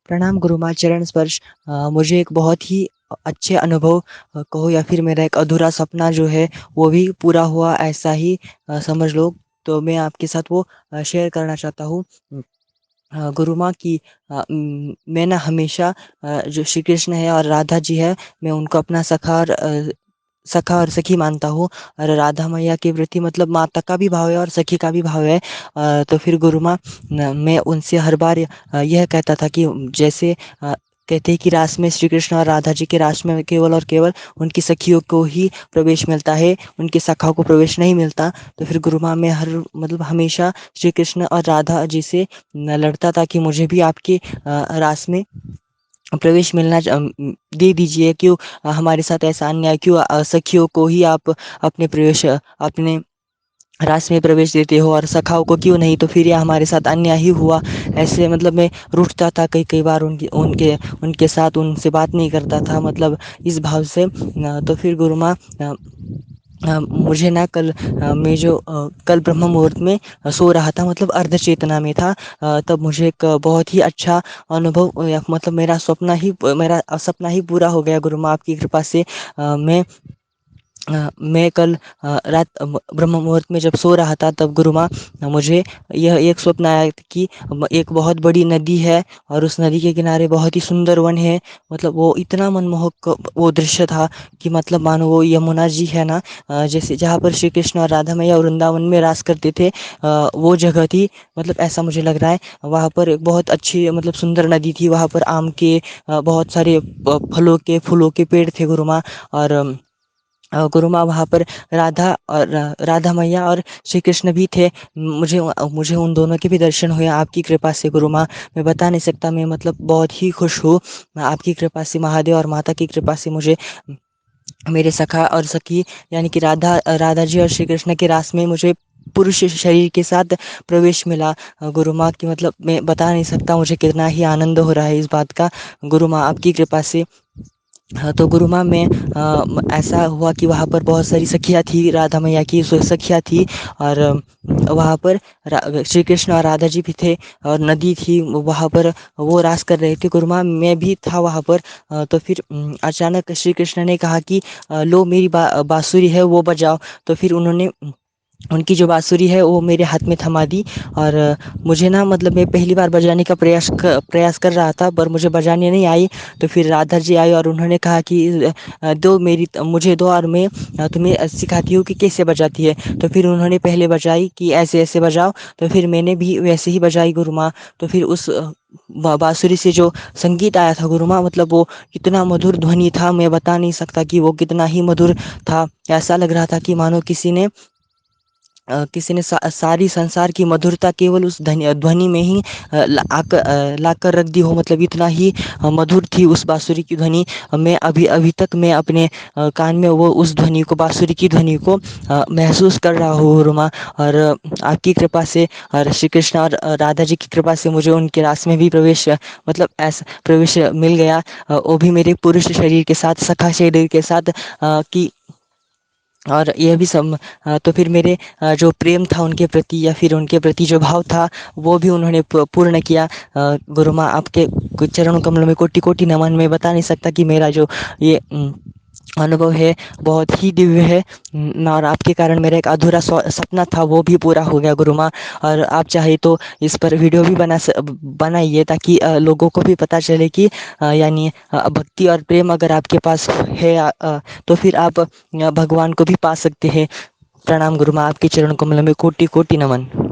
प्रणाम गुरु माँ चरण स्पर्श। मुझे एक बहुत ही अच्छे अनुभव कहो या फिर मेरा एक अधूरा सपना जो है वो भी पूरा हुआ, ऐसा ही समझ लो। तो मैं आपके साथ वो शेयर करना चाहता हूँ। गुरु माँ की मैं ना हमेशा जो श्री कृष्ण है और राधा जी है, मैं उनको अपना सखा और सखी मानता हूँ। और राधा मैया के प्रति मतलब माता का भी भाव है और सखी का भी भाव है। तो फिर गुरु माँ मैं उनसे हर बार यह कहता था कि जैसे कहते हैं कि रास में श्री कृष्ण और राधा जी के रास में केवल और केवल उनकी सखियों को ही प्रवेश मिलता है, उनके सखाओं को प्रवेश नहीं मिलता। तो फिर गुरु माँ मैं हर मतलब हमेशा श्री कृष्ण और राधा जी से लड़ता था कि मुझे भी आपके रास में प्रवेश दे दीजिए। क्यों हमारे साथ ऐसा अन्याय, क्यों सखियों को ही आप अपने रास में प्रवेश देते हो और सखाओं को क्यों नहीं? तो फिर यह हमारे साथ अन्याय ही हुआ। ऐसे मतलब मैं रूठता था कई कई बार उनकी उनके उनके साथ उनसे बात नहीं करता था, मतलब इस भाव से। तो फिर गुरु माँ मुझे ना कल ब्रह्म मुहूर्त में सो रहा था, मतलब अर्ध चेतना में था। तब मुझे एक बहुत ही अच्छा अनुभव या मतलब मेरा सपना ही पूरा हो गया गुरु माँ आपकी कृपा से। मैं कल रात ब्रह्म मुहूर्त में जब सो रहा था, तब गुरु माँ मुझे यह एक स्वप्न आया कि एक बहुत बड़ी नदी है और उस नदी के किनारे बहुत ही सुंदर वन है। मतलब वो इतना मनमोहक वो दृश्य था कि मतलब मानो वो यमुना जी है ना, जैसे जहाँ पर श्री कृष्ण और राधा मैया वृंदावन में रास करते थे, वो जगह थी। मतलब ऐसा मुझे लग रहा है। वहाँ पर एक बहुत अच्छी मतलब सुंदर नदी थी। वहाँ पर आम के बहुत सारे फलों के फूलों के पेड़ थे गुरु माँ। और गुरु माँ वहाँ पर राधा मैया और श्री कृष्ण भी थे। मुझे उन दोनों के भी दर्शन हुए आपकी कृपा से गुरु माँ। मैं बता नहीं सकता, मैं मतलब बहुत ही खुश हूँ आपकी कृपा से। महादेव और माता की कृपा से मुझे मेरे सखा और सखी यानी कि राधा जी और श्री कृष्ण के रास में मुझे पुरुष शरीर के साथ प्रवेश मिला। गुरु माँ की मतलब मैं बता नहीं सकता मुझे कितना ही आनंद हो रहा है इस बात का, गुरु माँ आपकी कृपा से। हाँ, तो गुरु माँ में ऐसा हुआ कि वहाँ पर बहुत सारी सखियाँ थी, राधा मैया की सखियाँ थी। और वहाँ पर श्री कृष्ण और राधा जी भी थे और नदी थी वहाँ पर, वो रास कर रहे थे। गुरु माँ मैं भी था वहाँ पर। तो फिर अचानक श्री कृष्ण ने कहा कि लो मेरी बांसुरी है वो बजाओ। तो फिर उन्होंने उनकी जो बांसुरी है वो मेरे हाथ में थमा दी। और मुझे ना मतलब मैं पहली बार बजाने का प्रयास कर रहा था, पर मुझे बजाने नहीं आई। तो फिर राधा जी आई और उन्होंने कहा कि मुझे दो और मैं तुम्हें सिखाती हूँ कि कैसे बजाती है। तो फिर उन्होंने पहले बजाई कि ऐसे ऐसे बजाओ, तो फिर मैंने भी वैसे ही बजाई गुरु माँ। तो फिर उस बांसुरी से जो संगीत आया था गुरु माँ, मतलब वो कितना मधुर ध्वनि था, मैं बता नहीं सकता कि वो कितना ही मधुर था। ऐसा लग रहा था कि मानो किसी ने सारी संसार की मधुरता केवल उस ध्वनि में ही ला कर रख दी हो, मतलब इतना ही मधुर थी उस बांसुरी की ध्वनि। मैं अभी अभी तक मैं अपने कान में वो उस ध्वनि को, बांसुरी की ध्वनि को महसूस कर रहा हूँ गुरुमा। और आपकी कृपा से और श्री कृष्ण और राधा जी की कृपा से मुझे उनके रास में भी प्रवेश मतलब ऐसा प्रवेश मिल गया। वो भी मेरे पुरुष शरीर के साथ, सखा शरीर के साथ कि और यह भी सब तो फिर मेरे जो प्रेम था उनके प्रति या फिर उनके प्रति जो भाव था, वो भी उन्होंने पूर्ण किया। गुरु माँ आपके चरणों कमलों में कोटि कोटि नमन। मैं बता नहीं सकता कि मेरा जो ये अनुभव है बहुत ही दिव्य है। और आपके कारण मेरा एक अधूरा सपना था वो भी पूरा हो गया गुरु माँ। और आप चाहे तो इस पर वीडियो भी बनाइए, ताकि लोगों को भी पता चले कि यानी भक्ति और प्रेम अगर आपके पास है तो फिर आप भगवान को भी पा सकते हैं। प्रणाम गुरु माँ, आपके चरण कमल में कोटि कोटि नमन।